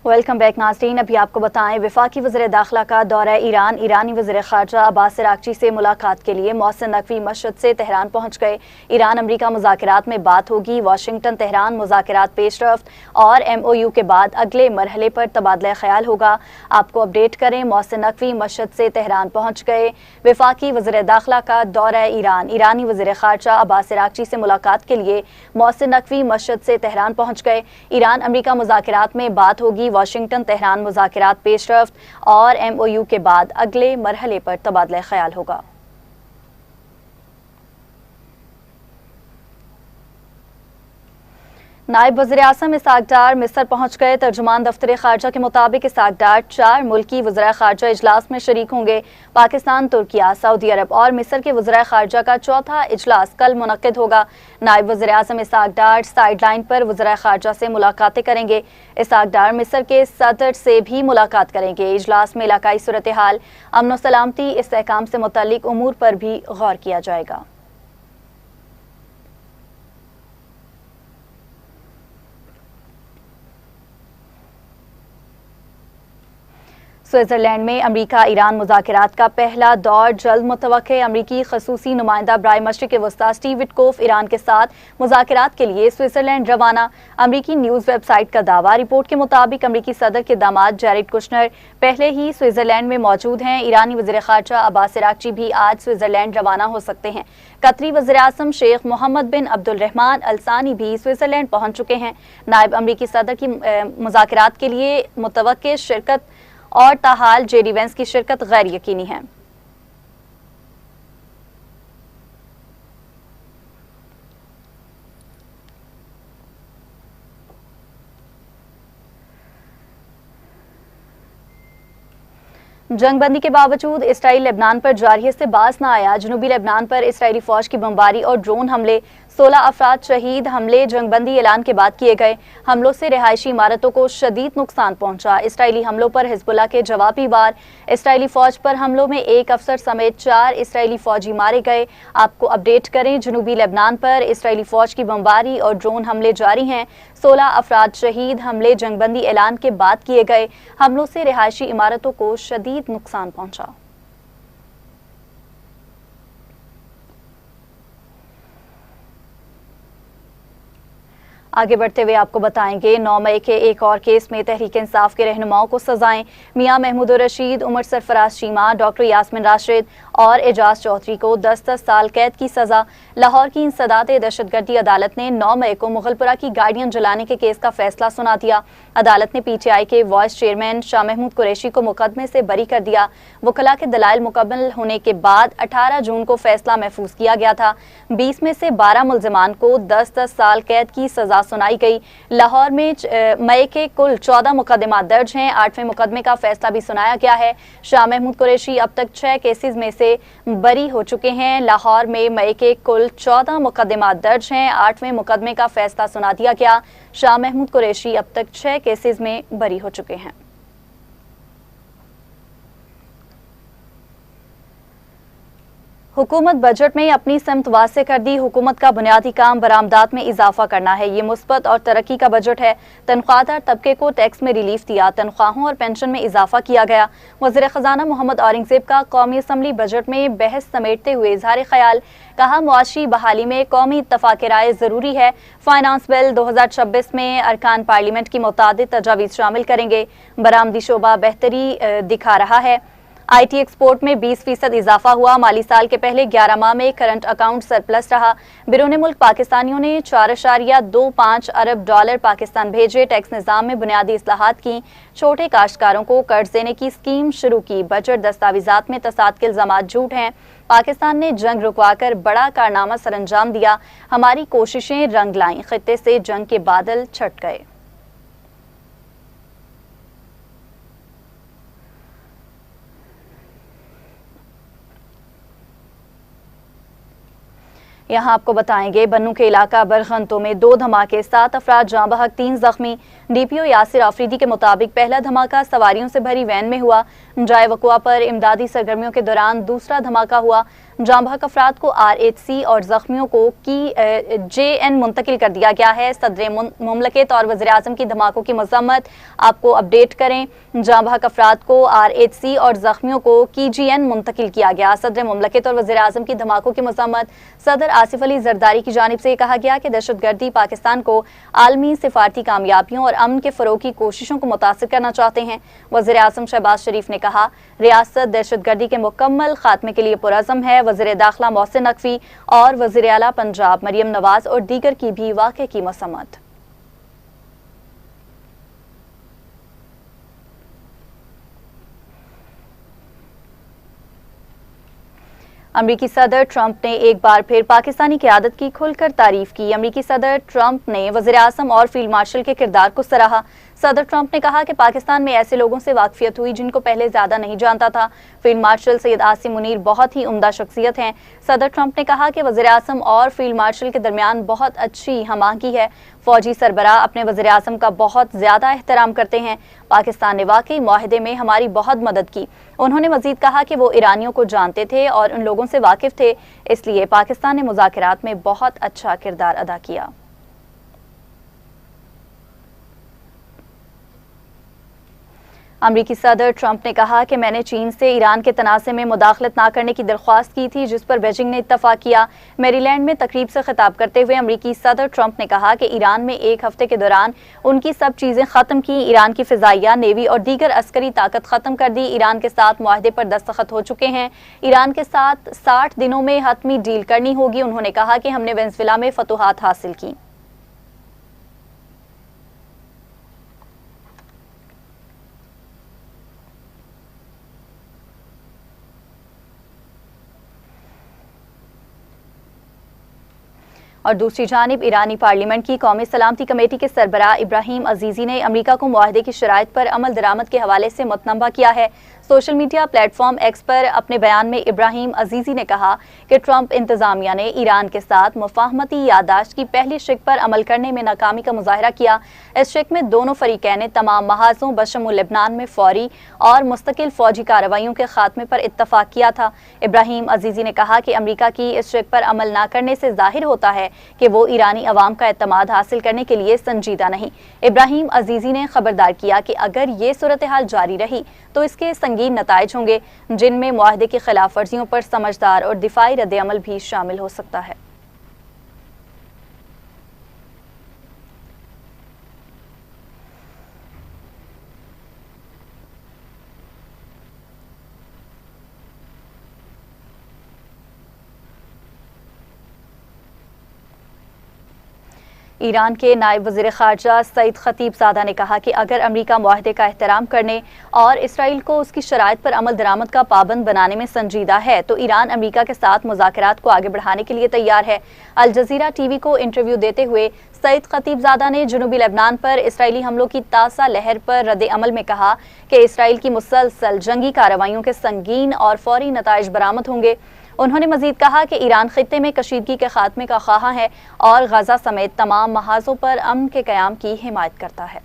Welcome back नाज़रीन। अभी आपको बताएं, वफाकी वज़ीर दाखिला का दौरा ईरान। ईरानी वज़ीर ख़ारजा अब्बास अराग़ची से मुलाकात के लिए मोहसिन नकवी मशहद से तेहरान पहुँच गए। ईरान अमरीका मुज़ाकरात में बात होगी। वाशिंगटन तेहरान मुज़ाकरात पेशरफ्त और MOU के बाद अगले मरहले पर तबादला ख्याल होगा। आपको अपडेट करें, मोहसिन नकवी मशहद से तेहरान पहुँच गए। वफाकी वज़ीर दाखिला का दौरा ईरान। ईरानी वज़ीर ख़ारजा अब्बास अराग़ची से मुलाकात के लिए मोहसिन नकवी मशहद से तेहरान पहुँच गए। ईरान अमरीका मुज़ाकरात में बात होगी। वाशिंगटन तेहरान मुज़ाकरात पेशरफ्त और MOU के बाद अगले मरहले पर तबादला ख्याल होगा। नायब वज़ीर आज़म इसहाक़ डार मिस्र पहुँच गए। तर्जुमान दफ्तर ख़ारजा के मुताबिक इसहाक़ डार 4 मुल्की वज़ीर ख़ारजा इजलास में शरीक होंगे। पाकिस्तान, तुर्किया, सऊदी अरब और मिस्र के वज़ीर ख़ारजा का चौथा इजलास कल मुनक़्क़िद होगा। नायब वज़ीर आज़म इसहाक़ डार साइड लाइन पर वज़ीर ख़ारजा से मुलाकातें करेंगे। इसहाक़ डार मिस्र के सदर से भी मुलाकात करेंगे। इजलास में इलाकाई सूरत हाल, अमन व सलामती, इस्तेहकाम से मुतल्लिक़ उमूर पर भी गौर किया जाएगा। स्विट्ज़रलैंड में अमरीका ईरान मुज़ाकरात का पहला दौर जल्द मुतवक्के। अमरीकी खसूसी नुमाइंदा बराए मशरिक़ वस्ता स्टीव विटकोफ ईरान के साथ मुज़ाकरात के लिए स्विट्ज़रलैंड रवाना। अमरीकी न्यूज़ वेबसाइट का दावा। रिपोर्ट के मुताबिक अमरीकी सदर के दामाद जैरेड कुशनर पहले ही स्विट्ज़रलैंड में मौजूद हैं। ईरानी वज़ीर ख़ारजा अब्बास अराग़ची भी आज स्विट्ज़रलैंड रवाना हो सकते हैं। कतरी वज़ीर आज़म शेख मोहम्मद बिन अब्दुलरहमान अल सानी भी स्विट्ज़रलैंड पहुँच चुके हैं। नायब अमरीकी सदर की मुज़ाकरात के लिए मुतवक्के शिरकत और ताहाल जेडी वेंस की शिरकत गैर यकीनी है। जंगबंदी के बावजूद इसराइल लेबनान पर जारहियत से बाज न आया। जनूबी लेबनान पर इसराइली फौज की बमबारी और ड्रोन हमले, 16 अफराद शहीद। हमले जंगबंदी ऐलान के बाद किए गए। हमलों से रिहायशी इमारतों को शदीद नुकसान पहुंचा। इसराइली हमलों पर हिजबुल्लाह के जवाबी वार। इसराइली फौज पर हमलों में 1 अफसर समेत 4 इसराइली फौजी मारे गए। आपको अपडेट करें, जनूबी लेबनान पर इसराइली फौज की बमबारी और ड्रोन हमले जारी हैं। 16 अफराद शहीद। हमले जंगबंदी ऐलान के बाद किए गए। हमलों से रिहायशी इमारतों को शदीद नुकसान पहुंचा। आगे बढ़ते हुए आपको बताएंगे, 9 मई के एक और केस में तहरीक इंसाफ के रहनुमाओं को सजाएं। मियां महमूद रशीद, उमर सरफराज चीमा, डॉक्टर यास्मिन राशिद और एजाज चौधरी को 10-10 साल कैद की सजा। लाहौर की इंसदाद दहशतगर्दी अदालत ने 9 मई को मुगलपुरा की गाड़ियां जलाने के केस का फैसला सुना दिया। अदालत ने PTI के वाइस चेयरमैन शाह महमूद कुरैशी को मुकदमे से बरी कर दिया। वकला के दलाइल मुकम्मल होने के बाद 18 जून को फैसला महफूज किया गया था। 20 में से 12 मुल्जिमान को 10-10 साल कैद की सजा सुनाई गई। लाहौर में मई के कुल 14 मुकदमा दर्ज हैं। 8वें मुकदमे का फैसला भी सुनाया गया है। शाह महमूद कुरैशी अब तक 6 केसेस में से बरी हो चुके हैं। लाहौर में मई के कुल 14 मुकदमा दर्ज हैं। 8वें मुकदमे का फैसला सुना दिया गया। शाह महमूद कुरैशी अब तक 6 केसेस में बरी हो चुके हैं। हुकूमत बजट में अपनी समत वासे कर दी। हुकूमत का बुनियादी काम बरामदात में इजाफा करना है। ये मुस्बत और तरक्की का बजट है। तनख्वाहदार तबके को टैक्स में रिलीफ दिया। तनख्वाहों और पेंशन में इजाफा किया गया। वज़ीर ख़जाना मोहम्मद औरंगज़ेब का कौमी असम्बली बजट में बहस समेटते हुए इजहार ख्याल। कहा, मुआशी बहाली में कौमी इत्तफ़ाक़ राय ज़रूरी है। फाइनेंस बिल 2026 में अरकान पार्लियामेंट की मुतादिद तजावीज़ शामिल करेंगे। बरामदी शोबा बेहतरी दिखा रहा है। IT एक्सपोर्ट में 20% इजाफा हुआ। माली साल के पहले 11 माह में करंट अकाउंट सरप्लस रहा। बिरूने मुल्क पाकिस्तानियों ने 4.25 अरब डॉलर पाकिस्तान भेजे। टैक्स निज़ाम में बुनियादी इस्लाहात की। छोटे काश्तकारों को कर्ज देने की स्कीम शुरू की। बजट दस्तावेजात में तसाद के इल्ज़ामात झूठ हैं। पाकिस्तान ने जंग रुकवाकर बड़ा कारनामा सरअंजाम दिया। हमारी कोशिशें रंग लाईं। खित्ते से जंग के बादल छट गए। यहाँ आपको बताएंगे, बन्नू के इलाका बरगंतो में 2 धमाके, 7 अफराद जाँ बहक, 3 जख्मी। DPO यासिर आफरीदी के मुताबिक पहला धमाका सवारियों से भरी वैन में हुआ। जाए वकुआ पर इमदादी सरगर्मियों के दौरान दूसरा धमाका हुआ। جاں بحق افراد کو RHC اور زخمیوں کو JN منتقل کر دیا گیا ہے۔ صدر مملکت اور وزیر اعظم کی دھماکوں کی مذمت، آپ کو اپڈیٹ کریں، جاں بحق افراد کو RHC اور زخمیوں کو KGN منتقل کیا گیا۔ صدر مملکت اور وزیر اعظم کی دھماکوں کی مذمت، صدر آصف علی زرداری کی جانب سے کہا گیا کہ دہشت گردی پاکستان کو عالمی سفارتی کامیابیوں اور امن کے فروغ کی کوششوں کو متاثر کرنا چاہتے ہیں۔ وزیر اعظم شہباز شریف نے کہا، ریاست دہشت گردی کے مکمل خاتمے کے لیے پرعزم ہے۔ وزیر داخلہ محسن نقوی اور وزیر اعلیٰ پنجاب مریم نواز اور دیگر کی بھی واقعے کی مذمت۔ امریکی صدر ٹرمپ نے ایک بار پھر پاکستانی قیادت کی کھل کر تعریف کی۔ امریکی صدر ٹرمپ نے وزیر اعظم اور فیلڈ مارشل کے کردار کو سراہا۔ صدر ٹرمپ نے کہا کہ پاکستان میں ایسے لوگوں سے واقفیت ہوئی جن کو پہلے زیادہ نہیں جانتا تھا۔ فیلڈ مارشل سید عاصم منیر بہت ہی عمدہ شخصیت ہیں۔ صدر ٹرمپ نے کہا کہ وزیر اعظم اور فیلڈ مارشل کے درمیان بہت اچھی ہم آہنگی ہے۔ فوجی سربراہ اپنے وزیر اعظم کا بہت زیادہ احترام کرتے ہیں۔ پاکستان نے واقعی معاہدے میں ہماری بہت مدد کی۔ انہوں نے مزید کہا کہ وہ ایرانیوں کو جانتے تھے اور ان لوگوں سے واقف تھے، اس لیے پاکستان نے مذاکرات میں بہت اچھا کردار ادا کیا۔ امریکی صدر ٹرمپ نے کہا کہ میں نے چین سے ایران کے تنازع میں مداخلت نہ کرنے کی درخواست کی تھی، جس پر بیجنگ نے اتفاق کیا۔ میری لینڈ میں تقریب سے خطاب کرتے ہوئے امریکی صدر ٹرمپ نے کہا کہ ایران میں ایک ہفتے کے دوران ان کی سب چیزیں ختم کی، ایران کی فضائیہ، نیوی اور دیگر عسکری طاقت ختم کر دی، ایران کے ساتھ معاہدے پر دستخط ہو چکے ہیں، ایران کے ساتھ 60 دنوں میں حتمی ڈیل کرنی ہوگی۔ انہوں نے کہا کہ ہم نے وینزویلا میں فتوحات حاصل کی۔ اور دوسری جانب ایرانی پارلیمنٹ کی قومی سلامتی کمیٹی کے سربراہ ابراہیم عزیزی نے امریکہ کو معاہدے کی شرائط پر عمل درآمد کے حوالے سے متنبہ کیا ہے۔ Social media platform X پر اپنے بیان میں ابراہیم عزیزی نے کہا کہ ٹرمپ انتظامیہ نے ایران کے ساتھ مفاہمتی یادداشت کی پہلی شق پر عمل کرنے میں ناکامی کا مظاہرہ کیا۔ اس شق میں دونوں فریقین نے تمام محاذوں بشمول لبنان میں فوری اور مستقل فوجی کارروائیوں کے خاتمے پر اتفاق کیا تھا۔ ابراہیم عزیزی نے کہا کہ امریکہ کی اس شق پر عمل نہ کرنے سے ظاہر ہوتا ہے کہ وہ ایرانی عوام کا اعتماد حاصل کرنے کے لیے سنجیدہ نہیں۔ ابراہیم عزیزی نے خبردار کیا کہ اگر یہ صورتحال جاری رہی تو اس کے سنگین نتائج ہوں گے، جن میں معاہدے کی خلاف ورزیوں پر سمجھدار اور دفاعی رد عمل بھی شامل ہو سکتا ہے۔ ایران کے نائب وزیر خارجہ سعید خطیب زادہ نے کہا کہ اگر امریکہ معاہدے کا احترام کرنے اور اسرائیل کو اس کی شرائط پر عمل درآمد کا پابند بنانے میں سنجیدہ ہے تو ایران امریکہ کے ساتھ مذاکرات کو آگے بڑھانے کے لیے تیار ہے۔ الجزیرہ ٹی وی کو انٹرویو دیتے ہوئے سعید خطیب زادہ نے جنوبی لبنان پر اسرائیلی حملوں کی تازہ لہر پر رد عمل میں کہا کہ اسرائیل کی مسلسل جنگی کارروائیوں کے سنگین اور فوری نتائج برآمد ہوں گے۔ انہوں نے مزید کہا کہ ایران خطے میں کشیدگی کے خاتمے کا خواہاں ہے اور غزہ سمیت تمام محاذوں پر امن کے قیام کی حمایت کرتا ہے۔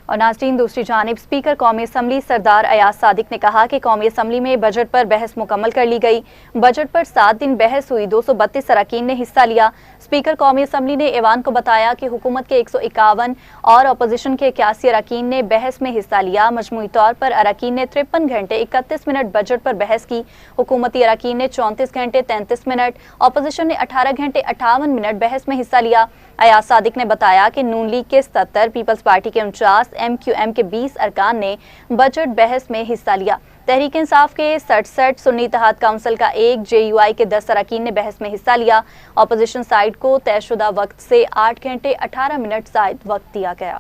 اور ناظرین، دوسری جانب اسپیکر قومی اسمبلی سردار ایاز صادق نے کہا کہ قومی اسمبلی میں بجٹ پر بحث مکمل کر لی گئی۔ بجٹ پر 7 دن بحث ہوئی، 232 اراکین نے حصہ لیا۔ اسپیکر قومی اسمبلی نے ایوان کو بتایا کہ حکومت کے 151 اور اپوزیشن کے 81 اراکین نے بحث میں حصہ لیا۔ مجموعی طور پر اراکین نے 53 گھنٹے 31 منٹ بجٹ پر بحث کی۔ حکومتی اراکین نے 34 گھنٹے 33 منٹ، اپوزیشن نے 18 گھنٹے 58 منٹ بحث میں حصہ لیا۔ ایاز صادق نے بتایا کہ نون لیگ کے 77، پیپلز پارٹی کے 49، MQM کے 20 ارکان نے بجٹ بحث میں حصہ لیا۔ تحریک انصاف کے 67، سنی اتحاد کونسل کا 1، JUI کے 10 اراکین نے بحث میں حصہ لیا۔ اپوزیشن سائیڈ کو طے شدہ وقت سے 8 گھنٹے 18 منٹ زائد وقت دیا گیا۔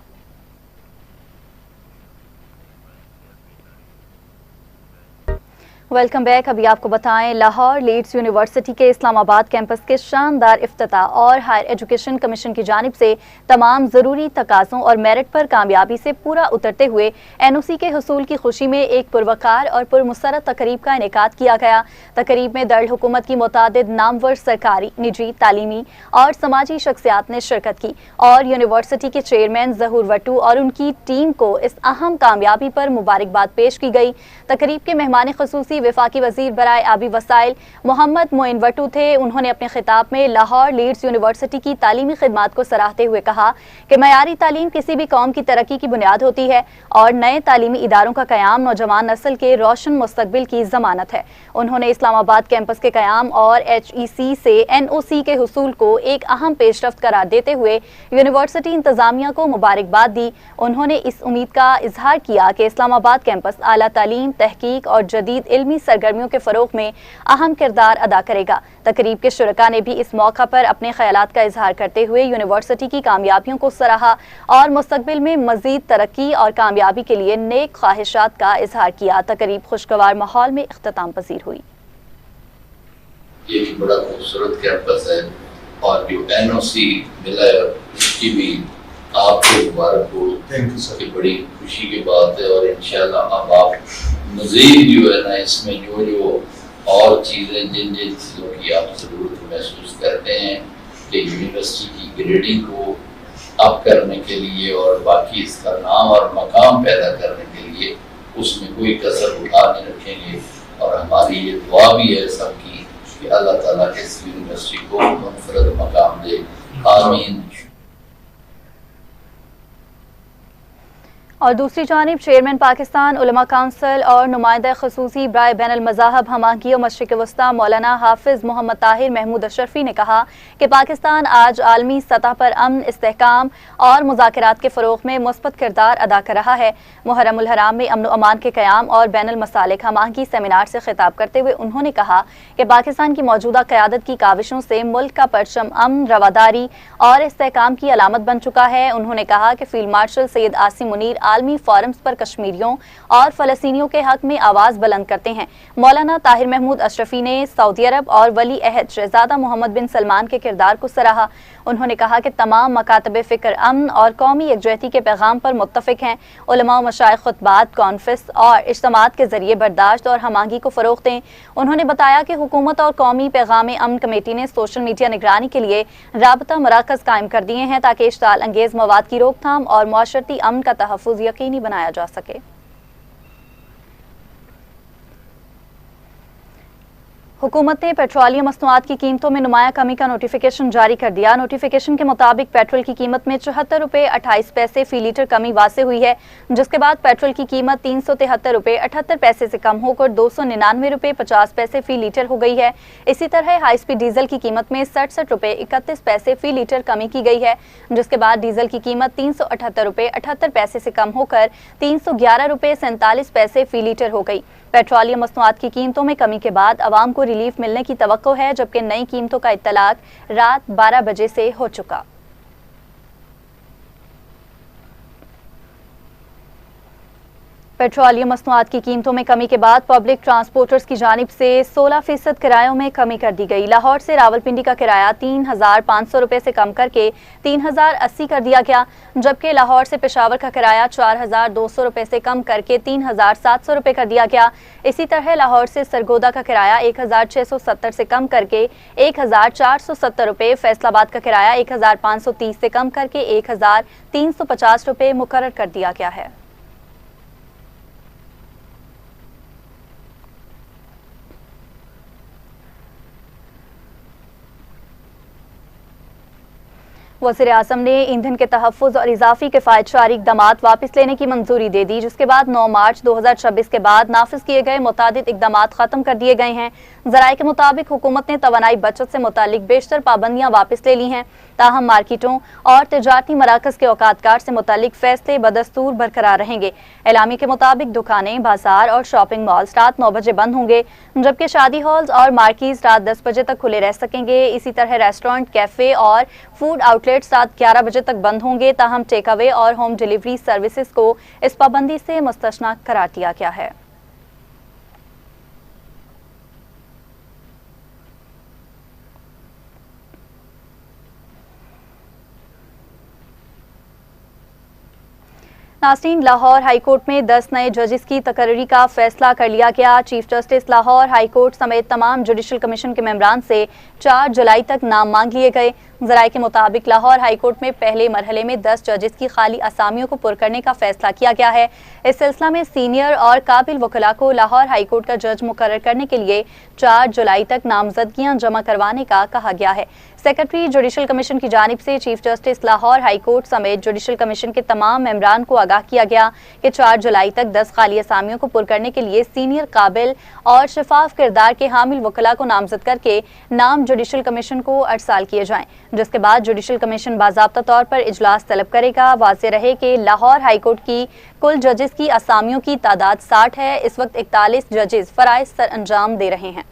Welcome back. अभी आपको बताएं, लाहौर लीड्स यूनिवर्सिटी के इस्लामाबाद कैंपस के शानदार इफ्तिताह और हायर एजुकेशन कमीशन की जानिब से तमाम ज़रूरी तकाज़ों और मेरिट पर कामयाबी से पूरा उतरते हुए NOC के हुसूल की खुशी में एक पुरवकार और पुरमसरत तकरीब का इनेकाद किया गया। तकरीब में दरुल हुकूमत की मुतादिद नामवर सरकारी, निजी, तालीमी और समाजी शख्सियात ने शिरकत की और यूनिवर्सिटी के चेयरमैन ज़हूर वटू और उनकी टीम को इस अहम कामयाबी पर मुबारकबाद पेश की गई। तकरीब के मेहमान खुसूसी वफाकी वजीर बराए आबी वसाइल मोहम्मद मोइन वटू थे। उन्होंने अपने खिताब में लाहौर लीड्स यूनिवर्सिटी की तालीमी खिदमात को सराहते हुए कहा कि मयारी तालीम किसी भी कौम की तरक्की की बुनियाद होती है और नए तालीमी इदारों का क़याम नौजवान नस्ल के रोशन मुस्तकबिल की जमानत है। उन्होंने इस्लामाबाद कैंपस के क़याम और HEC से NOC के हुसूल को एक अहम पेशरफ्त करार देते हुए यूनिवर्सिटी इंतजामिया को मुबारकबाद दी। उन्होंने इस उम्मीद का इजहार किया कि इस्लामाबाद कैंपस आला तालीम, तहकीक और जदीद इल्मी सरगर्मियों के फ़रोग़ में अहम किरदार अदा करेगा। तकरीब के शुरका ने भी इस मौका पर अपने ख्यालात का इजहार करते हुए यूनिवर्सिटी की कामयाबियों को सराहा और मुस्तकबिल में मज़ीद तरक्की और कामयाबी के लिए नेक ख्वाहिशात का इजहार किया। तकरीब खुशगवार माहौल में इख्तिताम पजीर हुई। ये भी बड़ा खूबसूरत कैंपस है और जो NOC मिला है उसकी भी आपको मुबारक हो। Thank you sir. बड़ी खुशी की बात है और इंशाल्लाह अब आप मज़ीद जो है ना इसमें जो और चीज़ें जिन चीज़ों की आप ज़रूरत महसूस करते हैं कि यूनिवर्सिटी की ग्रेडिंग को अप करने के लिए और बाकी इसका नाम और मकाम पैदा करने के लिए उसमें कोई कसर उठा नहीं रखेंगे। और हमारी ये दुआ भी है सबकी कि अल्लाह ताला इस यूनिवर्सिटी को मुनफरद मकाम दे। आमीन। और दूसरी जानिब चेयरमैन पाकिस्तान उलमा काउंसिल और नुमाइंदा खसूसी बराए बैन अल मज़ाहब हमागी और मशरिक़ वस्ता मौलाना हाफिज़ मोहम्मद ताहिर महमूद अशरफी ने कहा कि पाकिस्तान आज आलमी सतह पर अमन, इस्तेहकाम और मुज़ाकरात के फ़रोग़ में मुस्बत किरदार अदा कर रहा है। मुहर्रम उल हराम में अमन व अमान के क़याम और बैन अल मसालिक हमागी सेमिनार से खिताब करते हुए उन्होंने कहा कि पाकिस्तान की मौजूदा क़यादत की काविशों से मुल्क का परचम अमन, रवादारी और इस्तेहकाम की अलामत बन चुका है। उन्होंने कहा कि फील्ड मार्शल सैयद आसिम मुनीर आलमी फोरम्स पर कश्मीरियों और फ़लस्तीनियों के हक में आवाज़ बुलंद करते हैं। मौलाना ताहिर महमूद अशरफी ने सऊदी अरब और वली अहद शहज़ादा मोहम्मद बिन सलमान के किरदार को सराहा। उन्होंने कहा कि तमाम मकातब फ़िक्र अमन और कौमी यकजहती के पैगाम पर मुत्तफ़िक हैं। उलमा व मशाइख खुतबात, कॉन्फ्रेंस और इज्तिमात के ज़रिए बर्दाश्त और हमागी को फ़रोग़ दें। उन्होंने बताया कि हुकूमत और कौमी पैगाम अमन कमेटी ने सोशल मीडिया निगरानी के लिए राबता मराकज़ कायम कर दिए हैं ताकि इश्ताल अंगेज़ मवाद की रोकथाम और मुआशरती अमन का तहफ़्फ़ुज़ यकीनी बनाया जा सके। हुकूमत ने पेट्रोलियम मसनूआत की कीमतों में नुमाया कमी का नोटिफिकेशन जारी कर दिया। नोटिफिकेशन के मुताबिक पेट्रोल की कीमत में 74 रुपये 28 पैसे फी लीटर कमी वाक़ हुई है, जिसके बाद पेट्रोल की कीमत 373 रुपये 78 पैसे से कम होकर 299 रुपये 50 पैसे फी लीटर हो गई है। इसी तरह हाई स्पीड डीजल की कीमत में 67 रुपये 31 पैसे फी लीटर कमी की गई है, जिसके बाद डीजल की कीमत 378 रुपये 78 पैसे से कम होकर 311 रुपये 47 पैसे फी लीटर हो गई। पेट्रोलियम मसनूआत की कीमतों में कमी के बाद आवाम को रिलीफ मिलने की तवक्को है, जबकि नई कीमतों का इत्तलाक रात 12 बजे से हो चुका। पेट्रोलियम मसनूआत की कीमतों में कमी के बाद पब्लिक ट्रांसपोर्टर्स की जानिब से 16% किरायों में कमी कर दी गई। लाहौर से रावलपिंडी का किराया 3,500 रुपये से कम करके 3,080 कर दिया गया, जबकि लाहौर से पेशावर का किराया 4,200 रुपये से कम करके 3,700 रुपये कर दिया गया। इसी तरह लाहौर से सरगोदा का किराया 1,670 से कम करके 1,470 रुपये, फैसलाबाद का किराया 1,530 से कम करके 1,350 रुपये मुकर्रर कर दिया गया है। वज़ीर आज़म ने ईंधन के तहफ़्फ़ुज़ और इजाफ़ी किफ़ायत शारी इक़दामात वापस लेने की मंजूरी दे दी, जिसके बाद 9 मार्च 2026 के बाद नाफिज किए गए मुतादिद इक़दामात ख़त्म कर दिए गए हैं। ज़राए के मुताबिक हुकूमत ने तवानाई बचत से मुतालिक बेशतर पाबंदियाँ वापस ले ली हैं, ताहम मार्केटों और तिजारती मराकज़ के औकातकार से मुतालिक फ़ैसले बदस्तूर बरकरार रहेंगे। एलामी के मुताबिक दुकानें, बाजार और शॉपिंग मॉल्स रात 9 बजे बंद होंगे, जबकि शादी हॉल्स और मार्कीज़ रात 10 बजे तक खुले रह सकेंगे। इसी तरह रेस्टोरेंट, कैफ़े और फूड आउटलेट्स रात 11 बजे तक बंद होंगे, ताहम टेक अवे और होम डिलीवरी सर्विसेज को इस पाबंदी से मुस्तस्ना करार दिया गया है। नाज़रीन, लाहौर हाई कोर्ट में 10 नए जजेस की तकर्री का फैसला कर लिया गया। Chief justice Lahore high court समेत तमाम जुडिशल कमीशन के मेंबरान से 4 जुलाई तक नाम मांग लिए गए। ज़राए के मुताबिक लाहौर हाई कोर्ट में पहले मरहले में 10 जजेस की खाली असामियों को पुर करने का फैसला किया गया है। इस सिलसिला में सीनियर और काबिल वकला को लाहौर हाई कोर्ट का जज मुकर्रर करने के लिए 4 जुलाई तक नामजदगियां जमा करवाने का कहा गया है। सेक्रेटरी जुडिशल कमीशन की जानिब से chief justice Lahore high court समेत जुडिशल कमीशन के तमाम मेंबरान को आगाह किया गया कि 4 जुलाई तक 10 खाली असामियों को पुर करने के लिए सीनियर, काबिल और शफाफ किरदार के हामिल वकला को नामजद करके नाम जुडिशल कमीशन को अरसाल किए जाएं, जिसके बाद जुडिशल कमीशन बाज़ाब्ता तौर पर इजलास तलब करेगा। वाज़ेह रहे कि लाहौर हाई कोर्ट की कुल जजेस की असामियों की तादाद 60 है। इस वक्त 41 जजेस फराइज सर अंजाम दे रहे हैं।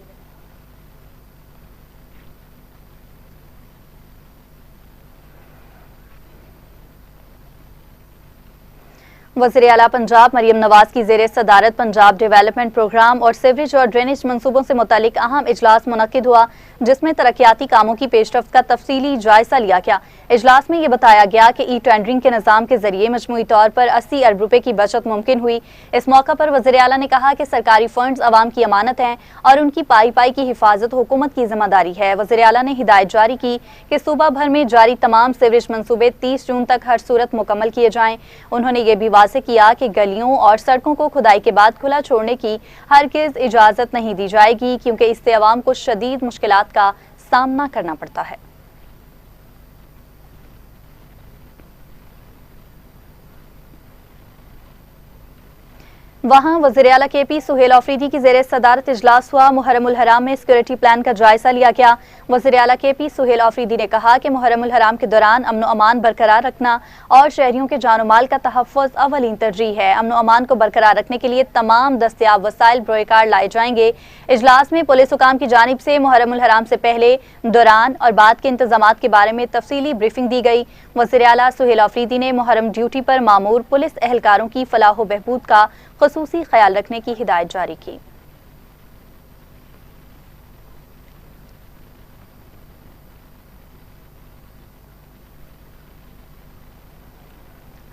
वज़ीर आला पंजाब मरियम नवाज की ज़ेरे सदारत पंजाब डेवलपमेंट प्रोग्राम और सीवरेज और ड्रेनेज मंसूबों से मुतालिक अहम इजलास मुनक्किद हुआ, जिसमें तरक्याती कामों की पेशरफ्त का तफसीली जायजा लिया गया। इजलास में ये बताया गया कि ई टेंडरिंग के निज़ाम के जरिए मजमूई तौर पर 80 अरब रुपए की बचत मुमकिन हुई। इस मौका पर वज़ीर आला ने कहा कि सरकारी फंड्स अवाम की अमानत हैं और उनकी पाई पाई की हिफाजत हुकूमत की जिम्मेदारी है। वज़ीर आला ने हिदायत जारी की कि सूबा भर में जारी तमाम सीवरेज मंसूबे 30 जून तक हर सूरत मुकम्मल किए जाएं। उन्होंने ये भी वाज़ेह किया कि गलियों और सड़कों को खुदाई के बाद खुला छोड़ने की हरगिज़ इजाज़त नहीं दी जाएगी, क्योंकि इससे अवाम को शदीद मुश्किलात का सामना करना पड़ता है। वहाँ वज़ीर आला KP सुहेल आफरीदी की ज़ेरे सदारत इजलास हुआ। मुहर्रमुल हराम में सिक्योरिटी प्लान का जायजा लिया गया। वज़ीर आला KP सुहेल आफरीदी ने कहा कि मुहर्रमुल हराम के दौरान अमन व अमान बरकरार रखना और शहरियों के जान माल का तहफ़्फ़ुज़ अव्वलीन तरजीह है। अमन व अमान को बरकरार रखने के लिए तमाम दस्तयाब वसाइल बरोकार लाए जाएंगे। इजलास में पुलिस हुकाम की जानिब से मुहर्रमुल हराम से पहले, दौरान और बाद के इंतजामात के बारे में तफसीली ब्रीफिंग दी गई। वज़ीर आला सुहेल आफरीदी ने मुहर्रम ड्यूटी पर मामूर पुलिस एहलकारों की फलाह व बहबूद का ख़ुसूसी ख्याल रखने की हिदायत जारी की।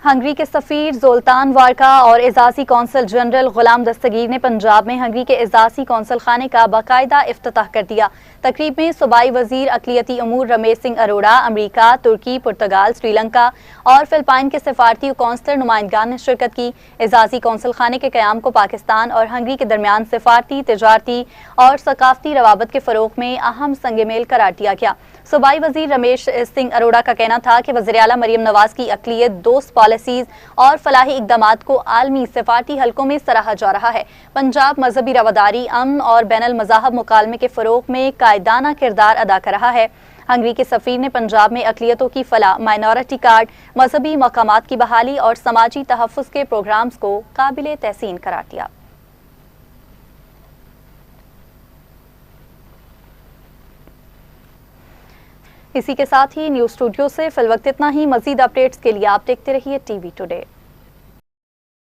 हंगरी के सफ़ीर ज़ोल्तान वारका और एजाज़ी कौंसल जनरल गुलाम दस्तगीर ने पंजाब में हंगरी के एजाज़ी कौंसल खाने का बाकायदा इफ्तिताह कर दिया। तकरीब में सूबाई वज़ीर अक़लियती अमूर रमेश सिंह अरोड़ा, अमरीका, तुर्की, पुर्तगाल, श्रीलंका और फिलिपाइन के सफारती और कौंसलर नुमाइंदगान ने शिरकत की। एजाज़ी कौंसल खाने के क़याम को पाकिस्तान और हंगरी के दरमियान सफारती, तिजारती और सकाफ़ती रवाबत के फ़रोग़ में अहम संग मेल करार दिया गया। सूबाई वज़ीर रमेश सिंह अरोड़ा का कहना था कि वज़ीर आला मरियम नवाज की अक़लियत, दोस्त पॉलिसीज़ और फलाही इक़दामात को आलमी सफारती हलकों में सराहा जा रहा है। पंजाब मजहबी रवादारी, अमन और बैनुल मज़ाहब मुकालमे के फ़रोग़ में कायदाना किरदार अदा कर रहा है। हंगरी के सफ़ीर ने पंजाब में अक़लियतों की फलाह, माइनॉरिटी कार्ड, मजहबी मकामात की बहाली और समाजी तहफ़्फ़ुज़ के प्रोग्राम्स को काबिल तहसीन करार दिया। इसी के साथ ही न्यूज़ स्टूडियो से फिलवक्त इतना ही। मज़ीद अपडेट्स के लिए आप देखते रहिए TV टुडे।